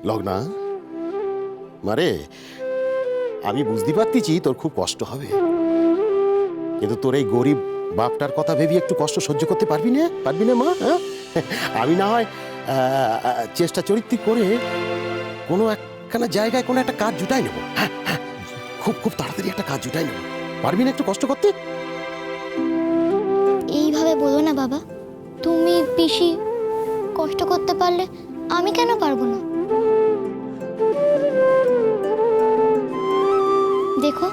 লগ্না মারে, আমি বুঝতে পারতেছি তোর খুব কষ্ট হবে, কিন্তু তোর এই গরিব বাপটার কথা ভেবে একটু কষ্ট সহ্য করতে পারবি না মা? হ্যাঁ, আমি না হয় চেষ্টা চরিত্র করে কোনো একখানা জায়গায় কোনো একটা কাজ জুটাই নেবো। হ্যাঁ, খুব খুব তাড়াতাড়ি একটা কাজ জুটাই নেবো। পারবি না একটু কষ্ট করতে? এইভাবে বলো না বাবা, তুমি পিসি কষ্ট করতে পারলে আমি কেন পারবো না? দেখো,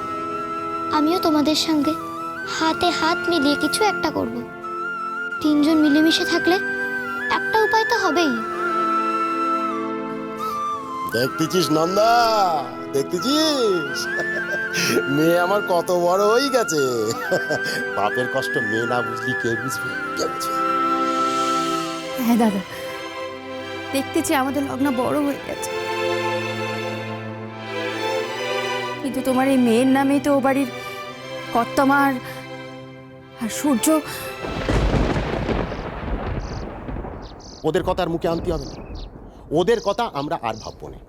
আমিও তোমাদের সঙ্গে হাতে হাত মিলিয়ে কিছু একটা করব। তিনজন মিলেমিশে থাকলে একটা উপায় তো হবেই। দেখতেছিস নন্দা, দেখতেছিস মেয়ে আমার কত বড় হয়ে গেছে। বাপের কষ্ট মেয়ে না বুঝলি কে বুঝবে? কে বুঝবে? হ্যাঁ দাদা, দেখতেছি আমাদের লগ্ন বড় হয়ে গেছে, কিন্তু তোমার এই মেয়ের নামেই তো ও বাড়ির কর্তামার আর সূর্য। ওদের কথা আর মুখে আনতে হবে না, ওদের কথা আমরা আর ভাববো না।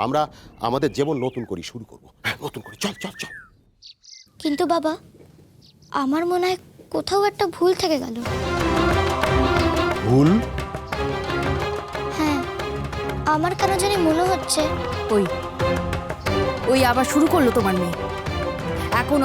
আমরা আমাদের জীবন নতুন করে শুরু করবো। নতুন করে চল চল চল। কিন্তু বাবা, আমার মনে হয় কোথাও একটা ভুল থেকে গেল। ভুল? হ্যাঁ, আমার কেন জানি মনে হচ্ছে ওই ওই আবার শুরু করলো তোমার মেয়ে। এখন